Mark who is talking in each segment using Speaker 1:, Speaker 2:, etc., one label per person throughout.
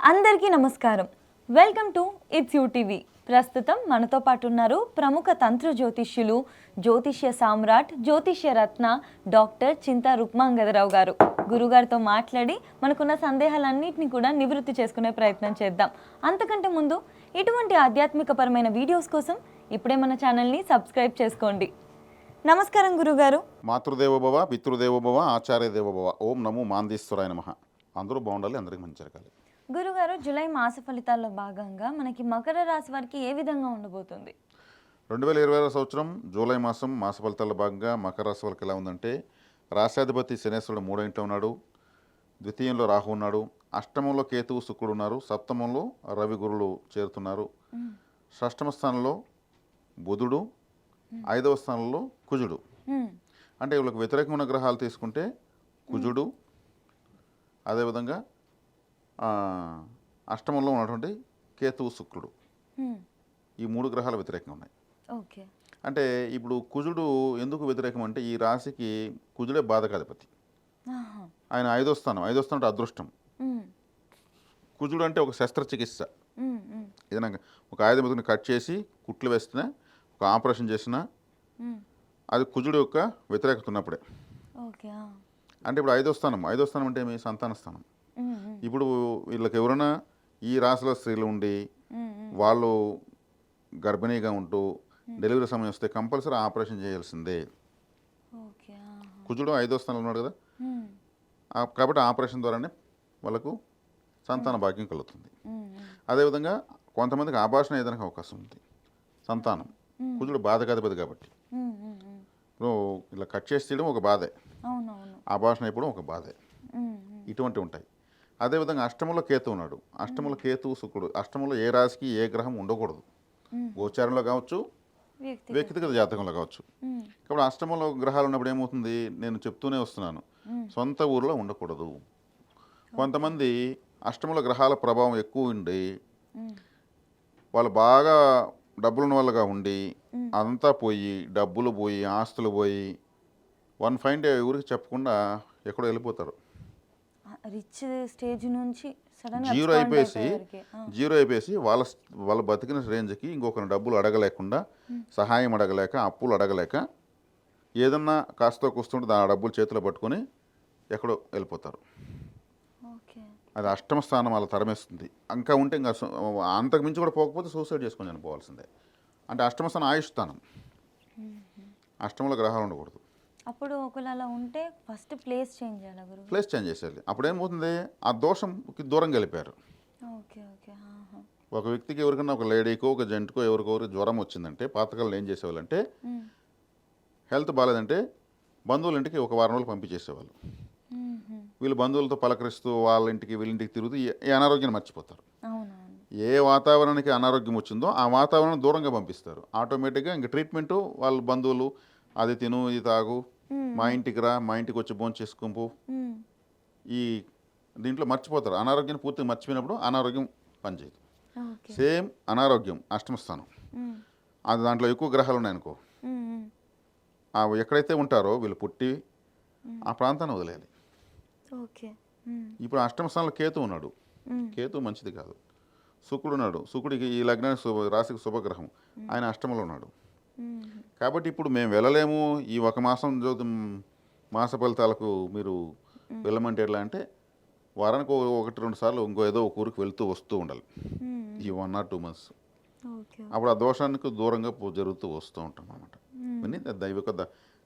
Speaker 1: అందరికీ నమస్కారం. Welcome to it's you TV. ప్రస్తుతం మనతో పాటు ఉన్నారు ప్రముఖ తంత్ర జ్యోతిష్యులు, జ్యోతిష్య సామ్రాట్, జ్యోతిష్య రత్న డాక్టర్ చింతా రుక్మాంగదరావు గారు. గురుగారితో మాట్లాడి మనకున్న సందేహాలన్నింటినీ కూడా నివృత్తి చేసుకునే ప్రయత్నం చేద్దాం. అంతకంటే ముందు ఇటువంటి ఆధ్యాత్మికపరమైన వీడియోస్ కోసం ఇప్పుడే మన ఛానల్ని సబ్స్క్రైబ్ చేసుకోండి. నమస్కారం గురుగారు.
Speaker 2: మాతృదేవోభవ, పితృదేవోభవ, ఆచార్య దేవోభవ. ఓం నమో మాందేశ్వరాయ నమః. అందరూ బాగుండాలి, అందరికీ మంచి జరగాలి.
Speaker 1: గురుగారు, జూలై మాస ఫలితాల్లో భాగంగా మనకి మకర రాశి వారికి ఏ విధంగా ఉండబోతుంది?
Speaker 2: 2020 సంవత్సరం జూలై మాస ఫలితాల్లో భాగంగా మకర రాశి వాళ్ళకి ఎలా ఉందంటే, రాశాధిపతి శనేశ్వరుడు 3వ ఇంట్లో ఉన్నాడు, ద్వితీయంలో రాహు ఉన్నాడు, అష్టమంలో కేతువు శుక్రుడు ఉన్నారు, సప్తమంలో రవి గురులు చేరుతున్నారు, షష్టమ స్థానంలో బుధుడు, 5వ స్థానంలో కుజుడు. అంటే వీళ్ళకి వ్యతిరేకమైన గ్రహాలు తీసుకుంటే కుజుడు, అదేవిధంగా అష్టమంలో ఉన్నటువంటి కేతువు శుక్రుడు, ఈ 3 గ్రహాలు వ్యతిరేకంగా ఉన్నాయి.
Speaker 1: ఓకే.
Speaker 2: అంటే ఇప్పుడు కుజుడు ఎందుకు వ్యతిరేకం అంటే, ఈ రాశికి కుజుడే బాధకాధిపతి. ఆయన 5వ స్థానం అంటే అదృష్టం. కుజుడు అంటే ఒక శస్త్రచికిత్స. ఏదైనా ఒక ఆయుధం మీద కట్ చేసి కుట్లు వేసినా, ఒక ఆపరేషన్ చేసినా అది కుజుడు యొక్క వ్యతిరేకత ఉన్నప్పుడే. అంటే ఇప్పుడు 5వ స్థానం అంటే మీ సంతాన స్థానం. ఇప్పుడు వీళ్ళకి ఎవరైనా ఈ రాశిలో స్త్రీలు ఉండి వాళ్ళు గర్భిణీగా ఉంటూ డెలివరీ సమయం వస్తే కంపల్సరీ ఆపరేషన్ చేయాల్సిందే. కుజుడు 5వ స్థానంలో ఉన్నాడు కదా, కాబట్టి ఆపరేషన్ ద్వారానే వాళ్ళకు సంతాన భాగ్యం కలుగుతుంది. అదేవిధంగా కొంతమందికి ఆభాషణ ఏదైనా అవకాశం ఉంది. సంతానం కుజుడు బాధకాధిపతి కాబట్టి ఇప్పుడు ఇలా కట్ చేసి తీయడం ఒక బాధే, ఆభాషణ అయిపోవడం ఒక బాధే, ఇటువంటివి ఉంటాయి. అదేవిధంగా అష్టమంలో కేతు ఉన్నాడు, అష్టమంలో కేతువు శుక్రుడు. అష్టమంలో ఏ రాశికి ఏ గ్రహం ఉండకూడదు, గోచారంలో కావచ్చు, వ్యక్తిగత జాతకంలో కావచ్చు. కాబట్టి అష్టమంలో గ్రహాలు ఉన్నప్పుడు ఏమవుతుంది, నేను చెప్తూనే వస్తున్నాను, సొంత ఊరిలో ఉండకూడదు. కొంతమంది అష్టమంలో గ్రహాల ప్రభావం ఎక్కువ ఉండి వాళ్ళు బాగా డబ్బులున్న వాళ్ళగా ఉండి అదంతా పోయి, డబ్బులు పోయి, ఆస్తులు పోయి, వన్ ఫైన్ డే ఊరికి చెప్పకుండా ఎక్కడో వెళ్ళిపోతారు.
Speaker 1: రిచ్ స్టేజ్ నుంచి
Speaker 2: జీరో అయిపోయేసి వాళ్ళ బతికిన రేంజ్కి ఇంకొకరిని డబ్బులు అడగలేకుండా, సహాయం అడగలేక, అప్పులు అడగలేక, ఏదన్నా కాస్తో కూస్తుంటే ఆ డబ్బులు చేతిలో పట్టుకొని ఎక్కడో వెళ్ళిపోతారు. అది అష్టమ స్థానం అలా తరమేస్తుంది. ఇంకా ఉంటే ఇంకా అంతకు మించి కూడా పోకపోతే సూసైడ్ చేసుకొని చనిపోవాల్సిందే. అంటే అష్టమ స్థానం ఆయుష్ స్థానం, అష్టమంలో గ్రహాలు ఉండకూడదు.
Speaker 1: అప్పుడు ఒకవేళ అలా ఉంటే ఫస్ట్ ప్లేస్ చేంజ్ చేయాలి గురు.
Speaker 2: ప్లేస్ చేంజ్ చేసేయాలి. అప్పుడు ఏమవుతుంది, ఆ దోషంకి దూరంగా వెళ్ళిపోయారు. ఒక వ్యక్తికి ఎవరికైనా, ఒక లేడీకో ఒక జెంట్కో ఎవరికొవరికి జ్వరం వచ్చిందంటే పాతకాలంలో ఏం చేసేవాళ్ళంటే, హెల్త్ బాగాలేదంటే బంధువుల ఇంటికి ఒక వారం రోజులు పంపించేసేవాళ్ళు. వీళ్ళు బంధువులతో పలకరిస్తూ వాళ్ళ ఇంటికి వీళ్ళింటికి తిరుగుతూ ఈ అనారోగ్యాన్ని మర్చిపోతారు. ఏ వాతావరణానికి అనారోగ్యం వచ్చిందో ఆ వాతావరణం దూరంగా పంపిస్తారు. ఆటోమేటిక్గా ఇంక ట్రీట్మెంటు వాళ్ళ బంధువులు, అది తిను, ఇది తాగు, మా ఇంటికి రా, మా ఇంటికి వచ్చి భోజనం చేసుకుంపో, ఈ దీంట్లో మర్చిపోతారు. అనారోగ్యాన్ని పూర్తిగా మర్చిపోయినప్పుడు అనారోగ్యం పనిచేయదు. సేమ్ అనారోగ్యం అష్టమ స్థానం, అది దాంట్లో ఎక్కువ గ్రహాలు ఉన్నాయనుకో, ఎక్కడైతే ఉంటారో వీళ్ళు పుట్టి ఆ ప్రాంతాన్ని వదిలేయాలి. ఇప్పుడు అష్టమ స్థానంలో కేతు ఉన్నాడు, కేతు మంచిది కాదు. శుక్రుడు ఉన్నాడు, శుక్రుడికి ఈ లగ్నానికి రాశికి శుభగ్రహం, ఆయన అష్టమంలో ఉన్నాడు. కాబట్టి ఇప్పుడు మేము వెళ్ళలేము, ఈ ఒక మాసం మాస ఫలితాలకు మీరు వెళ్ళమంటే ఎట్లా అంటే, వారానికి 1-2 సార్లు ఇంకో ఏదో ఒక ఊరికి వెళ్తూ వస్తూ ఉండాలి, ఈ 1 or 2 months. అప్పుడు ఆ దోషానికి దూరంగా జరుగుతూ వస్తూ ఉంటాం అనమాట.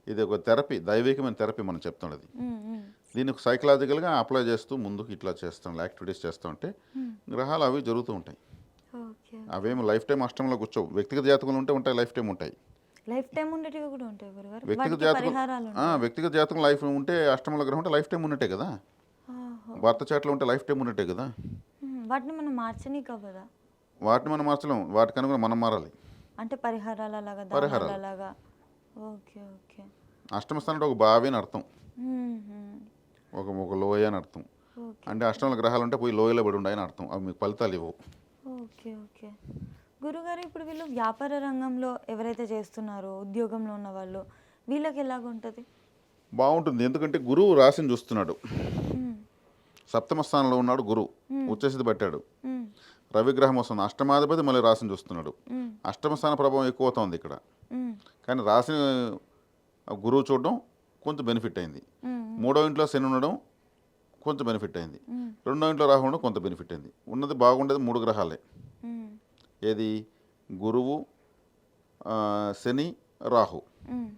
Speaker 2: ఇది ఒక థెరపీ, దైవికమైన థెరపీ మనం చెప్తున్నది. దీన్ని సైకలాజికల్గా అప్లై చేస్తూ ముందుకు ఇట్లా చేస్తాం, యాక్టివిటీస్ చేస్తూ ఉంటే గ్రహాలు అవి జరుగుతూ ఉంటాయి. అవేమి లైఫ్ టైం అష్టంలో కూర్చోవు. వ్యక్తిగత జాతకంలో ఉంటాయి, లైఫ్ టైం ఉంటాయి. వ్యక్తిగత జాతకం లైఫ్ ఉంటే, అష్టమంలో గ్రహం ఉంటే లైఫ్ టైం ఉన్నట్టే కదా. భర్త చాట్లో ఉంటే లైఫ్ టైం ఉన్నట్టే కదా.
Speaker 1: వాటిని మనం మార్చనీకి అవ్వదా?
Speaker 2: వాటిని మనం మార్చలేము, వాటికి అనుగుణంగా మనం మారాలి.
Speaker 1: అంటే పరిహారాలు.
Speaker 2: అష్టమ స్థానం అంటే ఒక బావి అని అర్థం, ఒక లోయ అని అర్థం. అంటే అష్టమంలో గ్రహాలు ఉంటే పోయి లోయలో పడి ఉండాయని అర్థం. అవి మీకు ఫలితాలు ఇవ్వవు.
Speaker 1: గురుగారు, ఇప్పుడు వీళ్ళు వ్యాపార రంగంలో ఎవరైతే చేస్తున్నారో, ఉద్యోగంలో ఉన్న వాళ్ళు, వీళ్ళకి ఎలాగుంటుంది?
Speaker 2: బాగుంటుంది. ఎందుకంటే గురువు రాశిని చూస్తున్నాడు. సప్తమ స్థానంలో ఉన్నాడు గురువు, ఉచ్చస్థితి పట్టాడు.
Speaker 1: మ్మ్.
Speaker 2: రవిగ్రహం వస్తుంది, అష్టమాధిపతి మళ్ళీ రాశిని చూస్తున్నాడు.
Speaker 1: మ్మ్.
Speaker 2: అష్టమ స్థాన ప్రభావం ఎక్కువ అవుతుంది ఇక్కడ.
Speaker 1: మ్మ్.
Speaker 2: కానీ రాశిని గురువు చూడడం కొంచెం బెనిఫిట్ అయింది.
Speaker 1: మ్మ్.
Speaker 2: మూడో ఇంట్లో శని ఉండడం కొంచెం బెనిఫిట్ అయింది.
Speaker 1: మ్మ్.
Speaker 2: రెండో ఇంట్లో రాహు ఉండడం కొంత బెనిఫిట్ అయింది. ఉన్నది బాగుండేది 3 గ్రహాలే.
Speaker 1: మ్మ్.
Speaker 2: ఏది? గురువు, శని, రాహు.
Speaker 1: మ్మ్.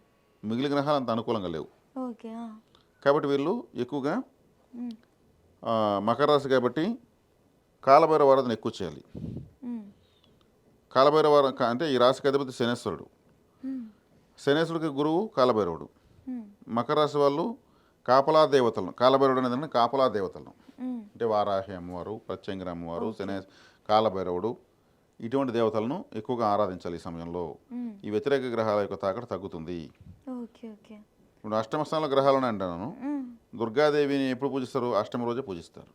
Speaker 2: మిగిలిన గ్రహాలు అంత అనుకూలంగా లేవు.
Speaker 1: ఓకే.
Speaker 2: కాబట్టి వీళ్ళు ఎక్కువగా
Speaker 1: మ్మ్.
Speaker 2: మకర రాశి కాబట్టి కాలభైరవ ఆరాధన ఎక్కువ చేయాలి.
Speaker 1: మ్మ్.
Speaker 2: కాలభైరవ అంటే ఈ రాశికి అధిపతి శనేశ్వరుడు.
Speaker 1: మ్మ్.
Speaker 2: శనేశ్వరుడికి గురువు కాలభైరవుడు.
Speaker 1: మ్మ్.
Speaker 2: మకర రాశి వాళ్ళు కాపలా దేవతలను, కాలభైరవుడు అనేది కాపలా దేవతలను
Speaker 1: మ్మ్.
Speaker 2: అంటే వారాహి అమ్మవారు, ప్రత్యంగిరి అమ్మవారు, కాలభైరవుడు, ఇటువంటి దేవతలను ఎక్కువగా ఆరాధించాలి ఈ సమయంలో.
Speaker 1: మ్మ్.
Speaker 2: ఈ వ్యతిరేక గ్రహాల యొక్క తాకట తగ్గుతుంది.
Speaker 1: ఓకే. ఓకే.
Speaker 2: ఇప్పుడు అష్టమ స్థానంలో గ్రహాలు ఉన్నాయి అంటాను.
Speaker 1: మ్మ్.
Speaker 2: దుర్గాదేవిని ఎప్పుడు పూజిస్తారు? అష్టమి రోజే పూజిస్తారు.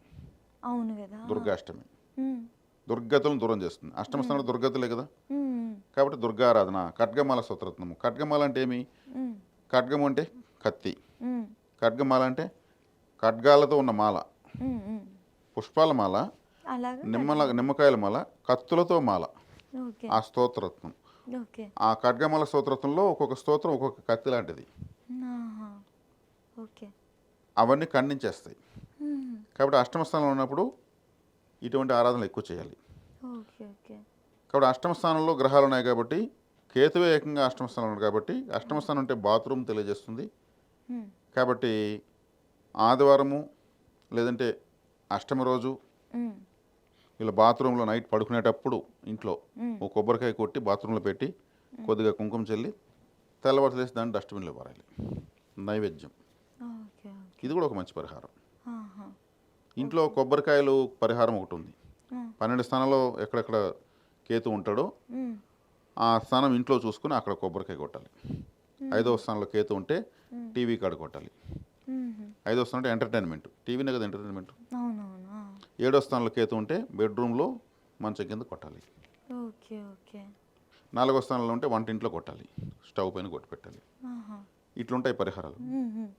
Speaker 1: అవును కదా.
Speaker 2: దుర్గాష్టమి
Speaker 1: మ్మ్.
Speaker 2: దుర్గతులను దూరం చేస్తుంది. అష్టమ స్థానంలో దుర్గతులే కదా.
Speaker 1: మ్మ్.
Speaker 2: కాబట్టి దుర్గారాధన. ఖడ్గమాల స్తోత్రత్నము. ఖడ్గమాల అంటే ఏమి?
Speaker 1: మ్మ్.
Speaker 2: ఖడ్గం అంటే కత్తి.
Speaker 1: మ్మ్.
Speaker 2: ఖడ్గమాల అంటే ఖడ్గాలతో ఉన్న మాల,
Speaker 1: మ్మ్. మ్మ్.
Speaker 2: పుష్పాల మాల,
Speaker 1: అలాగా.
Speaker 2: నిమ్మకాయల మాల, కత్తులతో మాల.
Speaker 1: ఓకే.
Speaker 2: ఆ స్తోత్రత్నం.
Speaker 1: ఓకే.
Speaker 2: ఆ ఖడ్గమాల స్తోత్రత్నంలో ఒక్కొక్క స్తోత్రం ఒక్కొక్క కత్తి లాంటిది.
Speaker 1: ఆహా. ఓకే.
Speaker 2: అవన్నీ ఖండించేస్తాయి.
Speaker 1: మ్మ్.
Speaker 2: కాబట్టి అష్టమ స్థానంలో ఉన్నప్పుడు ఇటువంటి ఆరాధనలు ఎక్కువ చేయాలి.
Speaker 1: ఓకే. ఓకే.
Speaker 2: కాబట్టి అష్టమ స్థానంలో గ్రహాలు ఉన్నాయి కాబట్టి కేతువే ఏకంగా అష్టమ స్థానంలో ఉన్నాడు కాబట్టి అష్టమ స్థానం అంటే బాత్రూమ్ తెలియజేస్తుంది.
Speaker 1: మ్మ్.
Speaker 2: కాబట్టి ఆదివారము లేదంటే అష్టమ రోజు
Speaker 1: మ్మ్.
Speaker 2: వీళ్ళ బాత్రూంలో నైట్ పడుకునేటప్పుడు ఇంట్లో
Speaker 1: మ్మ్.
Speaker 2: ఒక కొబ్బరికాయ కొట్టి బాత్రూంలో పెట్టి కొద్దిగా కుంకుమ చల్లి తెల్లవారు లేసి దాన్ని డస్ట్బిన్లో పారాలి. నైవేద్యం.
Speaker 1: ఓకే. ఓకే.
Speaker 2: ఇది కూడా ఒక మంచి పరిహారం.
Speaker 1: ఆహా.
Speaker 2: ఇంట్లో కొబ్బరికాయలు పరిహారం ఒకటి ఉంది.
Speaker 1: మ్మ్.
Speaker 2: 12 స్థానంలో ఎక్కడెక్కడ కేతు ఉంటాడో
Speaker 1: మ్మ్.
Speaker 2: ఆ స్థానం ఇంట్లో చూసుకుని అక్కడ కొబ్బరికాయ కొట్టాలి. 5వ స్థానంలో కేతు ఉంటే టీవీ కాడ కొట్టాలి.
Speaker 1: మ్మ్.
Speaker 2: 5వ స్థానం అంటే ఎంటర్టైన్మెంట్, టీవీనే కదా ఎంటర్టైన్మెంట్.
Speaker 1: అవునవును.
Speaker 2: 7వ స్థానంలో కేతు ఉంటే బెడ్రూమ్లో మంచం కింద కొట్టాలి.
Speaker 1: ఓకే. ఓకే.
Speaker 2: 4వ స్థానంలో ఉంటే వంటింట్లో కొట్టాలి, స్టవ్ పైన కొట్టి పెట్టాలి.
Speaker 1: ఆహా.
Speaker 2: ఇట్లుంటాయి పరిహారాలు.
Speaker 1: మ్మ్.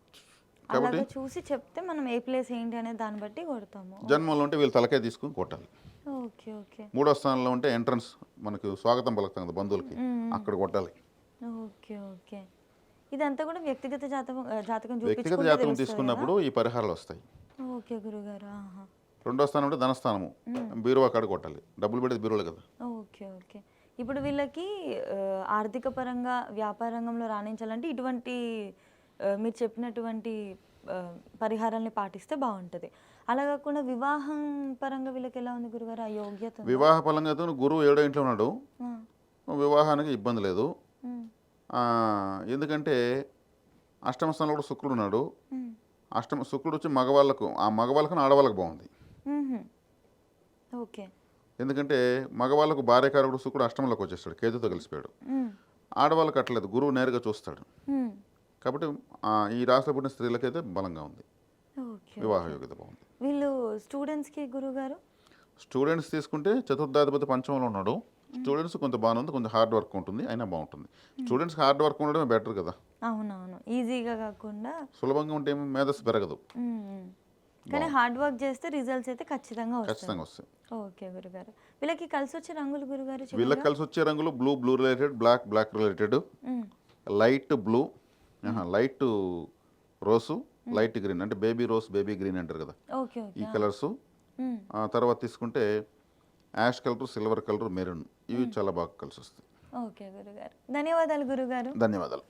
Speaker 2: కాబట్టి
Speaker 1: అలాగా చూసి చెప్తే మనం ఏ ప్లేస్ ఏంటి అనేది దాన్ని బట్టి కొడతాము.
Speaker 2: జన్మంలో ఉంటే వీళ్ళు తలకాయ తీసుకుని కొట్టాలి.
Speaker 1: ఓకే. ఓకే.
Speaker 2: 3వ స్థానంలో ఉంటే ఎంట్రన్స్ మనకు స్వాగతం పలుకుతాం కదా బంధువులకి, అక్కడ కొట్టాలి.
Speaker 1: ఓకే. ఓకే. ఇదంతా కూడా వ్యక్తిగత జాతకం
Speaker 2: వ్యక్తిగత
Speaker 1: చూపించుకుంటే
Speaker 2: జాతకం
Speaker 1: తెలుస్తుంది
Speaker 2: తీసుకున్నప్పుడు ఈ పరిహారాలు వస్తాయి.
Speaker 1: కదా? ఓకే గురుగారు. ఆహా.
Speaker 2: 2వ స్థానం అంటే ధనస్థానము, బీరువా కాడ కొట్టాలి. డబ్బులు పెడితే బీరువాలు కదా.
Speaker 1: ఓకే. ఓకే. ఇప్పుడు వీళ్ళకి ఆర్థిక పరంగా వ్యాపార రంగంలో రాణించాలంటే ఇటువంటి మీరు చెప్పినటువంటి పరిహారాల్ని పాటిస్తే బాగుంటుంది. అలా కాకుండా వివాహం పరంగా వీళ్ళకి ఎలా ఉంది గురుగారు? ఆ యోగ్యత ఉందా?
Speaker 2: వివాహ పరంగా గురువు 7వ ఇంట్లో ఉన్నాడు,
Speaker 1: ఆ.
Speaker 2: వివాహానికి ఇబ్బంది లేదు.
Speaker 1: మ్మ్.
Speaker 2: ఎందుకంటే అష్టమ స్థానంలో కూడా శుక్రుడు ఉన్నాడు.
Speaker 1: మ్మ్.
Speaker 2: శుక్రుడు వచ్చి మగవాళ్ళకు, ఆ మగవాళ్ళకు ఆడవాళ్ళకు బాగుంది.
Speaker 1: మ్మ్. ఓకే.
Speaker 2: ఎందుకంటే మగవాళ్ళకు భార్యకారకుడు శుక్రుడు అష్టమంలోకి వచ్చేస్తాడు, కేతుతో కలిసిపోయాడు.
Speaker 1: మ్మ్.
Speaker 2: ఆడవాళ్ళకి అట్లేదు, గురువు నేరుగా చూస్తాడు.
Speaker 1: మ్మ్.
Speaker 2: కాబట్టి ఈ రాశిలో పుట్టిన స్త్రీలకైతే బలంగా ఉంది,
Speaker 1: ఓకే.
Speaker 2: వివాహ యోగ్యత బాగుంది.
Speaker 1: వీళ్ళు స్టూడెంట్స్కి గురుగారు?
Speaker 2: స్టూడెంట్స్ తీసుకుంటే చతుర్థాధిపతి పంచమంలో ఉన్నాడు. స్టూడెంట్స్ కొంత బాగానే ఉంది, కొంచెం హార్డ్ వర్క్ ఉంటుంది, అయినా బాగుంటుంది. స్టూడెంట్స్కి హార్డ్ వర్క్ ఉండడమే బెటర్ కదా.
Speaker 1: అవునవును. ఈజీగా కాకుండా
Speaker 2: సులభంగా ఉంటే ఏమో మేధస్సు పెరగదు.
Speaker 1: మ్మ్. కానీ హార్డ్ వర్క్ చేస్తే రిజల్ట్స్ అయితే ఖచ్చితంగా వస్తాయి.
Speaker 2: ఖచ్చితంగా వస్తాయి.
Speaker 1: ఓకే గురుగారు. వీళ్ళకి కలిసి వచ్చే రంగులు గురుగారు?
Speaker 2: వీళ్ళకి కలిసి వచ్చే రంగులు బ్లూ రిలేటెడ్, బ్లాక్ రిలేటెడ్,
Speaker 1: మ్మ్.
Speaker 2: Light blue, light rose, light green అంటే బేబీ రోస్, బేబీ గ్రీన్ అంటారు కదా,
Speaker 1: ఓకే.
Speaker 2: ఈ
Speaker 1: ఓకే.
Speaker 2: కలర్స్.
Speaker 1: మ్మ్.
Speaker 2: తర్వాత తీసుకుంటే ash colour, silver colour, maroon, ఇవి చాలా బాగా కలిసి వస్తాయి.
Speaker 1: ఓకే గురుగారు. ధన్యవాదాలు గురుగారు.
Speaker 2: ధన్యవాదాలు.